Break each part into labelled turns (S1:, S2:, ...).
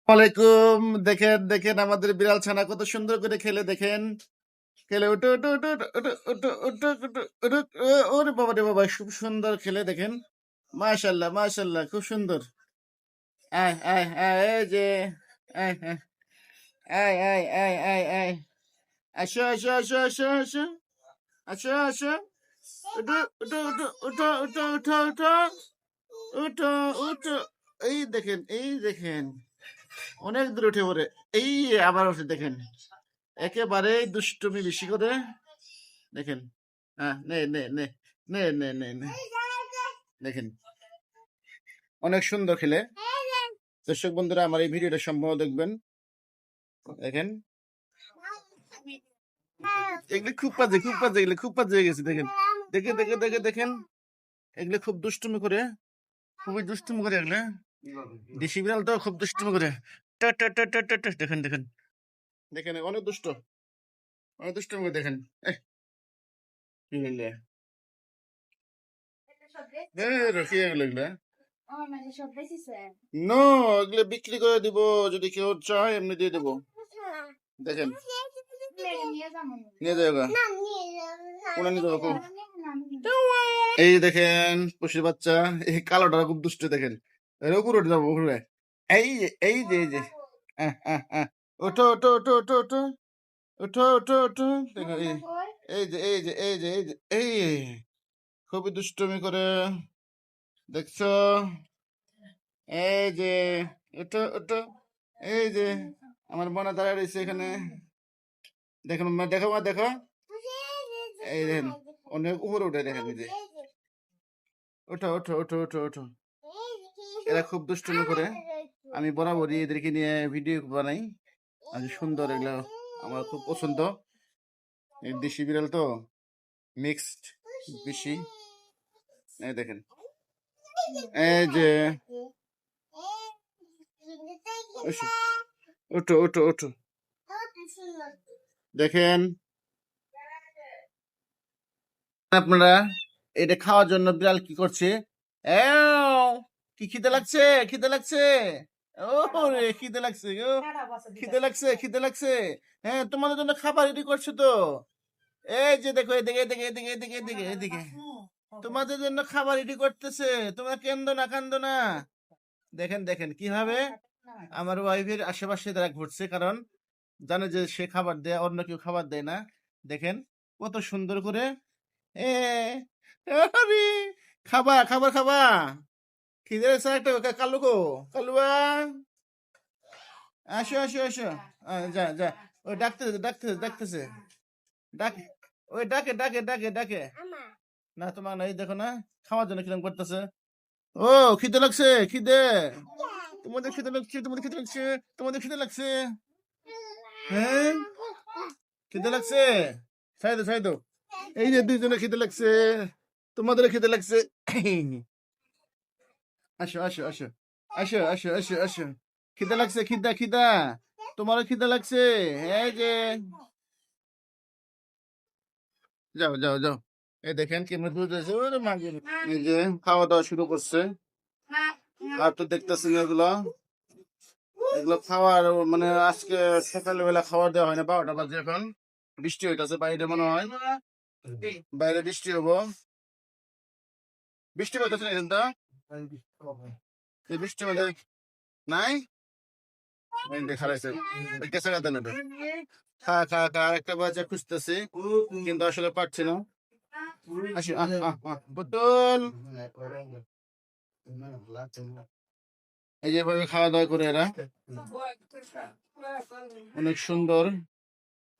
S1: ওয়ালাইকুম। দেখেন দেখেন আমাদের বিড়াল ছানা কত সুন্দর করে খেলে দেখেন। খেলে উঠো উঠো উঠো উঠো উঠো উঠো উঠো উঠো উঠো ওরে বাবা রে বাবা খুব সুন্দর খেলে দেখেন। মাশাল্লাহ মাশাল্লাহ খুব সুন্দর। আয় আয় আয় এই যে আয় আয় আয় আয় আয় আয় আয় আসো আসো আসো আসো আসো আসো আসো উঠো উঠো উঠো উঠো উঠো উঠো উঠো উঠো উঠো এই দেখেন অনেক দূর উঠে পড়ে। এই আবার উঠে দেখেন একেবারেই দুষ্টুমি বেশি করে দেখেন। হ্যাঁ নে নে নে নে নে নে নে দেখেন অনেক সুন্দর খেলে। দর্শক বন্ধুরা আমার এই ভিডিওটা সম্পূর্ণ দেখবেন। দেখেন এগুলো খুব বাজে এগুলো খুব বাজে হয়ে গেছে দেখেন। দেখে দেখে দেখে দেখেন এগুলো খুব দুষ্টুমি করে, খুবই দুষ্টুমি করে এগুলো। দেশি বিড়াল তো খুব দুষ্টুমি করে। টা টা টা টা টা টা। দেখেন দেখেন দেখেন অনেক দুষ্ট, অনেক দুষ্টুমি করে দেখেন। কি হইলে রকি এগুলো এগুলো নো এগুলো বিক্রি করে দিব, যদি কেউ চায় এমনি দিয়ে দেবো। দেখেন নিয়ে যাবে কোনে নিয়ে যাবো। এই দেখেন পশুর বাচ্চা, এই কালোটা খুব দুষ্ট দেখেন। এর উপরে উঠে যাবো উপরে। এই যে ওঠো ওঠো ওঠো ওঠো ওঠো ওঠো ওঠো ওঠো দেখো এই খুবই দুষ্টুমি করে দেখছো। এই যে ওঠো ওঠো এই যে আমার বোনা দাঁড়ায় রয়েছে এখানে। দেখুন দেখো মা দেখো এই দেখেন অনেক উপরে উঠে দেখেন এই যে ওঠো ওঠো ওঠো ওঠো ওঠো। এরা খুব দুষ্টুমি করে, আমি বরাবরই এদেরকে নিয়ে ভিডিও বানাই। আজ সুন্দর এগুলো আমার খুব পছন্দ। এই দেশি বিড়াল তো মিক্সড বেশি। এই দেখেন এই যে ওঠো ওঠো ওঠো দেখেন আপনারা এটা খাওয়ার জন্য বিড়াল কি করছে। কি খিদে লাগছে, খিদে লাগছে, ও রে খিদে লাগছে গো, খিদে লাগছে খিদে লাগছে। হ্যাঁ তোমাদের জন্য খাবার রেডি করছে তো। এই যে দেখো এদিকে এদিকে এদিকে এদিকে এদিকে এদিকে তোমাদের জন্য খাবার রেডি করতেছে। তোমরা কেন্দো না কান্দো না। দেখেন দেখেন কিভাবে আমার ওয়াইফের আশেপাশে তারা ঘুরছে, কারণ জানে যে সে খাবার দেয়, অন্য কেউ খাবার দেয় না। দেখেন কত সুন্দর করে এ আরে, খাবা খাবার খাবা। খিদে লাগছে একটা কালু গো, কালুয়া আসো আসো আসো। যা যা ওই ডাকতেছে ডাকতেছে ডাকতেছে ডাক ওই ডাকে ডাকে ডাকে ডাকে না তোমার নাই দেখো না খাওয়ার জন্য কিরম করতেছে। ও খিদে লাগছে খিদে, তোমাদের খিদে লাগছে তোমাদের খিদে লাগছে তোমাদের খিদে লাগছে। হ্যাঁ খিদে লাগছে ছাই দো ছাই দো। এই যে দুইজনে খিদে লাগছে, তোমাদের খিদে লাগছে। আসো আসো আসো আসো আসো আসো আসো। খিদে লাগছে খিদা খিদা, তোমারও খিদে লাগছে। এই যে যাও যাও যাও। এই দেখেন কেমন দুধ আছে ওরে মাগে। এই যে খাওয়া দাওয়া শুরু করছে। আর তো দেখতেছেন এগুলো এগুলো খাওয়ার মানে আজকে সকালবেলা খাবার দেওয়া হয় না, 12টা বাজে এখন। বৃষ্টি হইতেছে বাইরে মনে হয়, বাইরে বৃষ্টি হবো। বৃষ্টি হইতেছে না কিন্তু এই বৃষ্টি মধ্যে নাই খারাইছে গেছে না দেন খা খা খা আরেকটা বাচ্চা খুঁজতেছি কিন্তু আসলে পারছি না। আসি বোতল এই যেভাবে খাওয়া দাওয়া করে এরা অনেক সুন্দর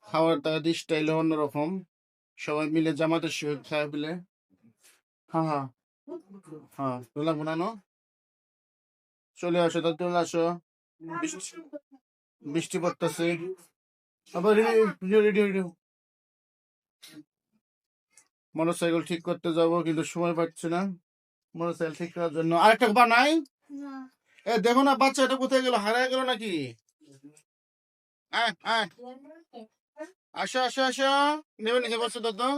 S1: খাওয়ার তাদের স্টাইল অন্যরকম, সবাই মিলে জামাতের সহিত খায় বলে। হ্যাঁ হ্যাঁ হ্যাঁ তোলা বানানো চলে আসো তো চলে আসো। বৃষ্টি বৃষ্টি পড়তেছে আবার মোটরসাইকেল ঠিক করতে যাব কিন্তু সময় পাচ্ছি না মোটরসাইকেল ঠিক করার জন্য। আরেকটা বানাই এ দেখো না বাচ্চা এটা কোথায় গেল, হারায় গেল নাকি। আসো আসো আসো নেবে নাকি বসে তো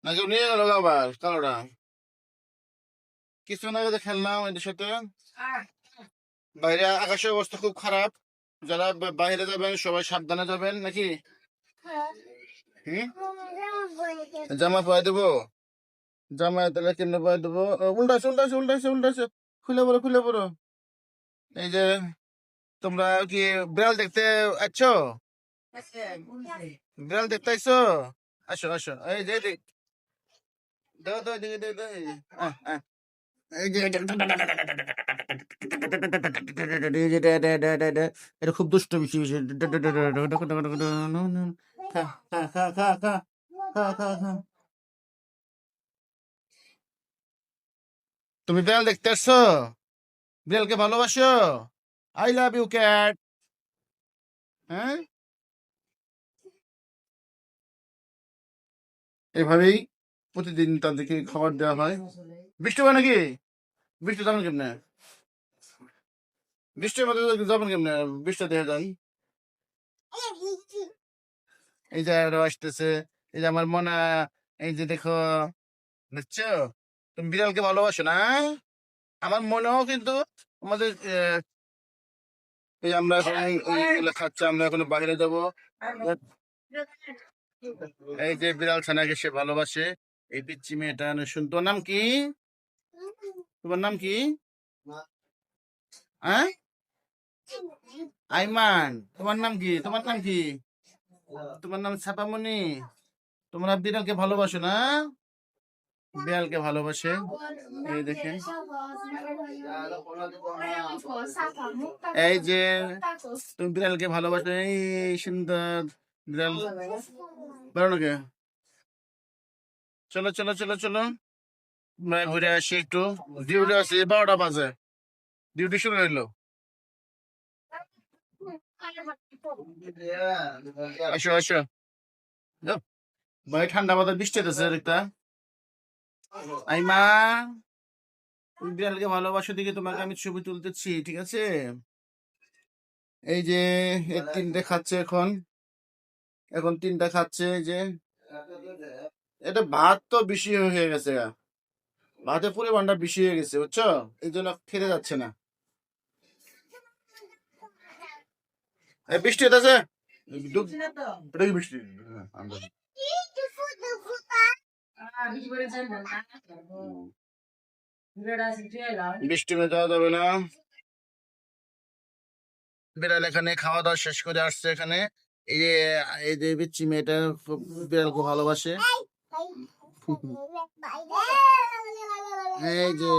S1: নাকি নিয়ে গেল আবার কালোটা। কিছু না খেললাম এদের সাথে বাইরে আকাশের অবস্থা খুব খারাপ। যারা বাইরে যাবেন সবাই সাবধানে যাবেন নাকি? হুম, জামা পরে দেবো। জামা তাহলে কেমনে পরে দেবো? উল্টাছে উল্টাছে উল্টাছে উল্টাছে। খুলে পড়ো খুলে পড়ো। এই যে তোমরা কি বিড়াল দেখতে আছো? বিড়াল দেখতে আইছো? আসো আসো, এই যে দাও দাও দিকে দাও দাও, এই যে এই যে এই যে এটা খুব দুষ্ট বেশি বেশি। খা খা খা খা খা খা খা খা। তুমি বিড়াল দেখতে আসছো? বিড়ালকে ভালোবাসো? I love you cat. হ্যাঁ, এভাবেই প্রতিদিন তাদেরকে খাবার দেওয়া হয়। বৃষ্টি হয় নাকি? বৃষ্টি যাবেন কেমনে? বৃষ্টির মধ্যে যাবেন কেমনে? বৃষ্টি দেখে যান। এই যে আরো আসতেছে। এই যে আমার মনা, এই যে দেখো, দেখছো? তুমি বিড়ালকে ভালোবাসো না? আমার মনেও কিন্তু আমাদের এই যে আমরা এখন এইগুলো খাচ্ছি, আমরা এখন বাইরে যাবো। এই যে বিড়াল ছানাকে সে ভালোবাসে। এই পিচ্ছি মেয়েটা শুন, তোর নাম কি? তোমার নাম কি? হ্যাঁ, আইমান। তোমার নাম কি? তোমার নাম কি? তোমার নাম ছাপামণি। তোমরা বিড়ালকে ভালোবাসো না? বিড়ালকে ভালোবাসে। এই দেখেন, এই যে তুমি বিড়ালকে ভালোবাসো। এই সুন্দর বিড়াল। বেরো নাকি? চলো চলো চলো চলো, আমরা ঘুরে আসি একটু। ডিউটি আছে, 12টা বাজে। ডিউটি শুরু হইলো। আসো আসো, যাও। ভাই ঠান্ডা মাথায় বৃষ্টি হতেছে একটা। আইমা, তুমি বিড়ালকে ভালোবাসো দিকে তোমাকে আমি ছবি তুলতেছি, ঠিক আছে? এই যে এই তিনটে খাচ্ছে এখন। এখন তিনটা খাচ্ছে, এই যে এটা ভাত তো বেশি হয়ে গেছে। ভাতের পরিমাণটা বেশি হয়ে গেছে, বুঝছো? এই জন্য খেতে যাচ্ছে না। এই বৃষ্টি হতেছে। এটা কি বৃষ্টি? হ্যাঁ, বৃষ্টি মেয়ে যাওয়া যাবে না। বিড়াল এখানে খাওয়া দাওয়া শেষ করে আসছে এখানে। এই যে এই যে বিচ্ছি মেয়েটা খুব বিড়ালকে ভালোবাসে। এই যে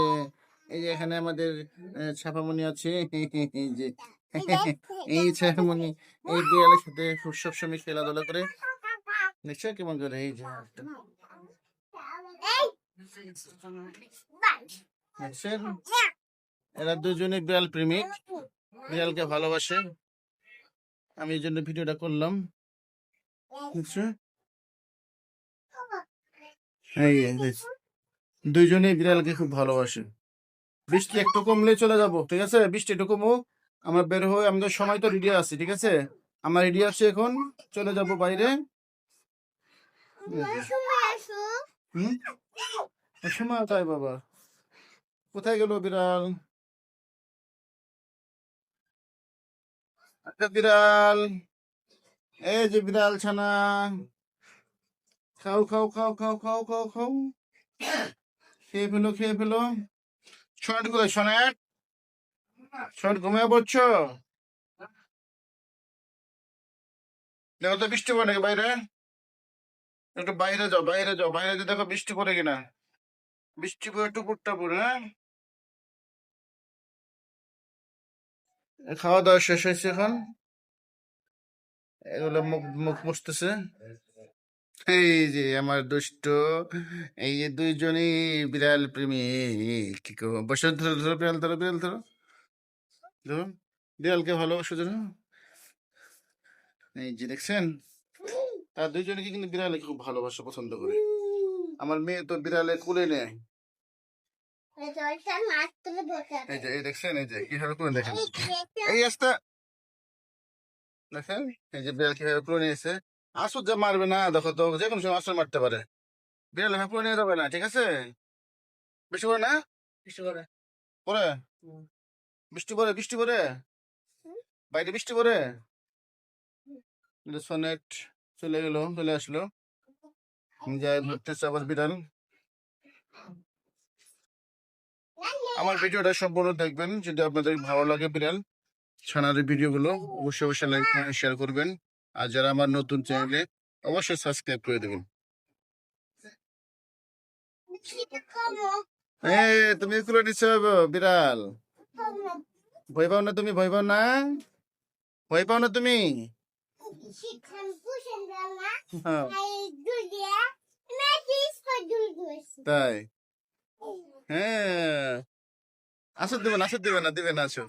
S1: এই যে এখানে আমাদের ছাপামণি আছে। এই যে এই ছাপামণি এই বিড়ালের সাথে সবসময় খেলাধুলা করে। দেখছো কেমন করে? এই যে দেখছেন? এরা দুজনে বিড়াল প্রেমিক, বিড়ালকে ভালোবাসে। আমি এই জন্য ভিডিওটা করলাম, বুঝছো? এই দুইজনেই বিড়ালকে খুব ভালোবাসে। বৃষ্টি একটু কমলে চলে যাব, ঠিক আছে? বৃষ্টি একটু কমুক, আমরা বের হয়ে আমাদের সময় তো রেডি আছি, ঠিক আছে? আমরা রেডি আছি, এখন চলে যাব বাইরে। হুম, সময় তাই বাবা, কোথায় গেল বিড়াল? একটা বিড়াল, এই যে বিড়াল ছানা, খাও খাও খাও খাও খাও খাও খাও, খেয়ে ফেলো খেয়ে ফেলো। সোনাট কোথায়? সোনাট, সোনাট ঘুমিয়ে পড়ছো? দেখো তো বৃষ্টি পড়ে নাকি বাইরে? একটু বাইরে যাও, বাইরে যাও, বাইরে যে দেখো বৃষ্টি পড়ে কিনা। বৃষ্টি পড়ে টুপুর টাপুর, হ্যাঁ? খাওয়া দাওয়া শেষ হয়েছে এখন। এগুলো মুখ মুখ মুছতেছে। এই যে আমার দুষ্ট, এই যে দুইজনই বিড়াল প্রেমিক। কি করবো, বসে ধরো ধরো, বিড়াল ধরো বিড়াল ধরো ধরো। বিড়ালকে ভালোবাসো ধরো। এই যে দেখছেন, তার দুইজনকে কিন্তু বিড়ালে খুব ভালোবাসা পছন্দ করে। আমার মেয়ে তো বিড়ালে কুলে নেয়। এই যে এই দেখছেন, এই যে কিভাবে করে দেখেন, এই রাস্তা দেখেন, এই যে বিড়াল কিভাবে করে নিয়েছে। আসুদ যা মারবে না, দেখো তো যে কোনো সময় আসর মারতে পারে। বিড়াল এভাবে করে নিয়ে যাবে না, ঠিক আছে? বেশি করে না, বেশি করে করে বৃষ্টি পড়ে, বৃষ্টি পড়ে, বাইরে বৃষ্টি পড়ে। সনেট চলে গেল, চলে আসলো, যাই ধরতেছে আবার বিড়াল। আমার ভিডিওটা সম্পূর্ণ দেখবেন, যদি আপনাদের ভালো লাগে বিড়াল ছানার ভিডিওগুলো অবশ্যই অবশ্যই লাইক শেয়ার করবেন। আর যারা আমার নতুন চ্যানেলে অবশ্যই সাবস্ক্রাইব করে দেবেন। তুমি খুলে নিচ্ছ বিড়াল, ভয় পাও না তুমি? ভয় পাও না? ভয় পাও না তুমি? হ্যাঁ। তাই? হ্যাঁ, আসো দেবে না, আসো দেবে না, দেবে না, আসো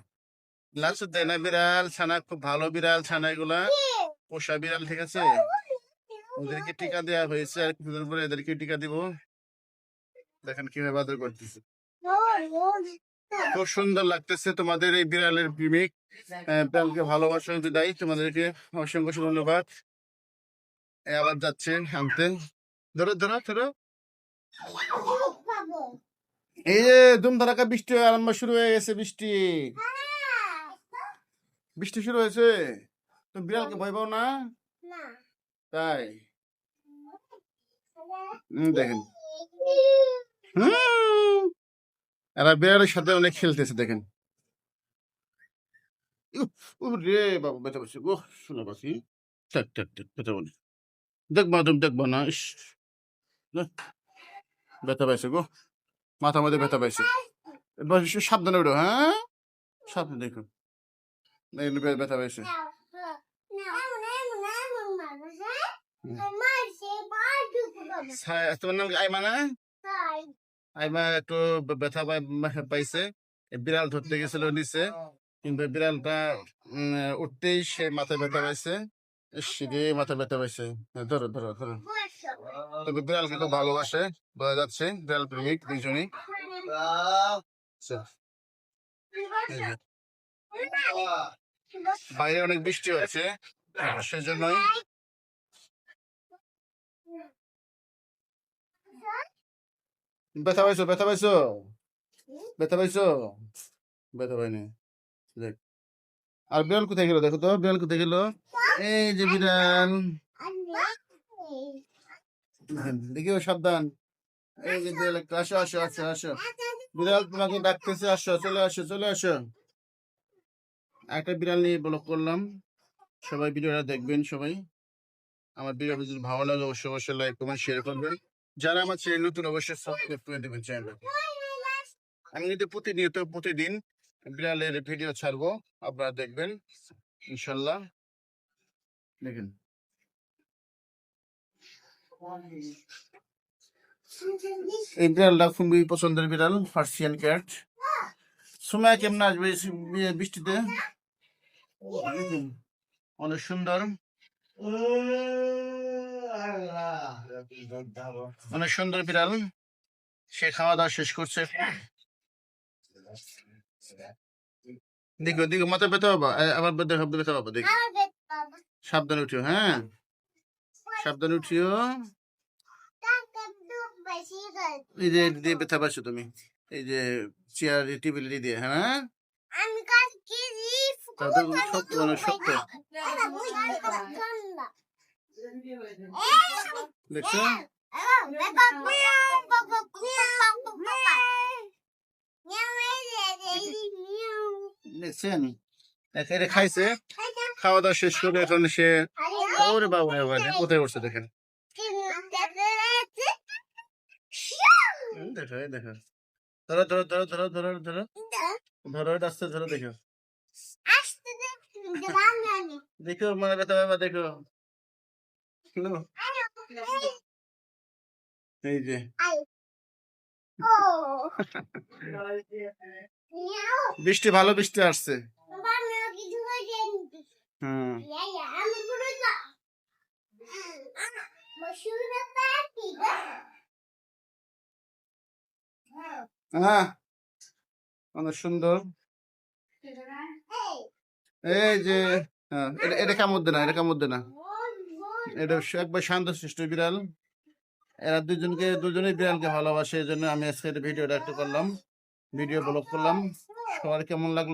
S1: লাচুর দেয় না। বিড়াল ছানা খুব ভালো বিড়াল ছানা, এগুলা পোষা বিড়াল, ঠিক আছে? ওদেরকে টিকা দেওয়া হয়েছে, আর কিছুদিন পরে এদেরকে টিকা দিব। দেখেন কিভাবে আদর করতেছে, খুব সুন্দর লাগতেছে। তোমাদের এই বিড়ালের প্রেমিক বিড়ালকে ভালোবাসা বিদায়, তোমাদেরকে অসংখ্য ধন্যবাদ। আবার যাচ্ছে আনতে, ধরো ধরো ধরো। এই যে ধুমধারাকা বৃষ্টি আরম্ভ শুরু হয়ে গেছে, বৃষ্টি বৃষ্টি শুরু হয়েছে। তুমি বিড়ালকে ভয় পাও না? তাই? দেখেন এরা বিড়ালের সাথে অনেক খেলতেছে, দেখেন। রে বাবা, ব্যথা পাচ্ছি গো, শোনা পাচ্ছি। থাক থাক থাক, ব্যথা বলি, দেখবা তুমি, দেখবা না? ইস, ব্যথা পাইছে গো, মাথা মধ্যে ব্যথা পাইছে। এবার সাবধানে উঠো, হ্যাঁ সাবধানে দেখো, ব্যথা পাইছে। তোমার নাম আইমা না? আইমা একটু ব্যথা পাইছে, বিড়াল ধরতে গেছিল নিচে, কিন্তু বিড়ালটা উঠতেই সে মাথায় ব্যথা পাইছে। মাথা ব্যথা পাইছে। ধরো ধরো ধরো। তবে বিড়ালকে খুব ভালোবাসে, বোঝা যাচ্ছে, বিড়াল প্রেমিক দুইজনই। বাইরে অনেক বৃষ্টি হয়েছে, সেজন্যই। ব্যথা পাইছো? ব্যথা পাইছো? ব্যথা পাইছো? ব্যথা পাইনি। দেখ, আর বিড়াল কোথায় গেল? দেখো তো বিড়াল কোথায় গেল? এই যে বিড়াল, দেখিও, সাবধান। এই যে বিড়াল, আসো আসো আসো আসো, বিড়াল তোমাকে ডাকতেছে, আসো, চলে আসো, চলে আসো। একটা বিড়াল নিয়ে ব্লগ করলাম, সবাই ভিডিওটা দেখবেন। সবাই আমার ভিডিও যদি ভালো লাগে অবশ্যই অবশ্যই লাইক কমেন্ট শেয়ার করবেন। যারা আমার চ্যানেল নতুন অবশ্যই সাবস্ক্রাইব করে দেবেন চ্যানেলটাকে। আমি কিন্তু প্রতিদিন বিড়ালের ভিডিও ছাড়বো, আপনারা দেখবেন ইনশাল্লাহ। দেখেন এই বিড়ালটা খুবই পছন্দের বিড়াল, পার্সিয়ান ক্যাট। সময় কেমন আসবে বৃষ্টিতে? অনেক সুন্দর, অনেক সুন্দর বিড়াল। সে খাওয়া দাওয়া শেষ করছে। দেখো দেখো, মাথা ব্যথা পাবা, আবার ব্যথা পাবা, দেখো। সাবধানে উঠিও, হ্যাঁ সাবধানে উঠিও। এই যে দিয়ে ব্যথা পাচ্ছ তুমি, এই যে চেয়ার টেবিল দিয়ে, হ্যাঁ শক্ত শক্ত, দেখছো? দেখছেন, এটা খাইছে, খাওয়া দাওয়া শেষ করে এখন সে, ওরে বাবা কোথায় উঠছে দেখেন। দেখো দেখো, ধরো ধরো ধরো ধরো ধরো ধরো ধরো, আস্তে ধরো, দেখো দেখো, মানে ব্যথা পাবা, দেখো। এই যে বৃষ্টি, ভালো বৃষ্টি আসছে। হ্যাঁ, অনেক সুন্দর। এই যে এটা কামড় দে না, এটা কামড় দে না, এটা একবার শান্ত শিষ্ট বিড়াল। এরা দুজনেই বিড়ালকে ভালোবাসে, এই জন্য আমি আজকে ভিডিওটা একটু করলাম, ভিডিও ব্লগ করলাম। সবার কেমন লাগলো?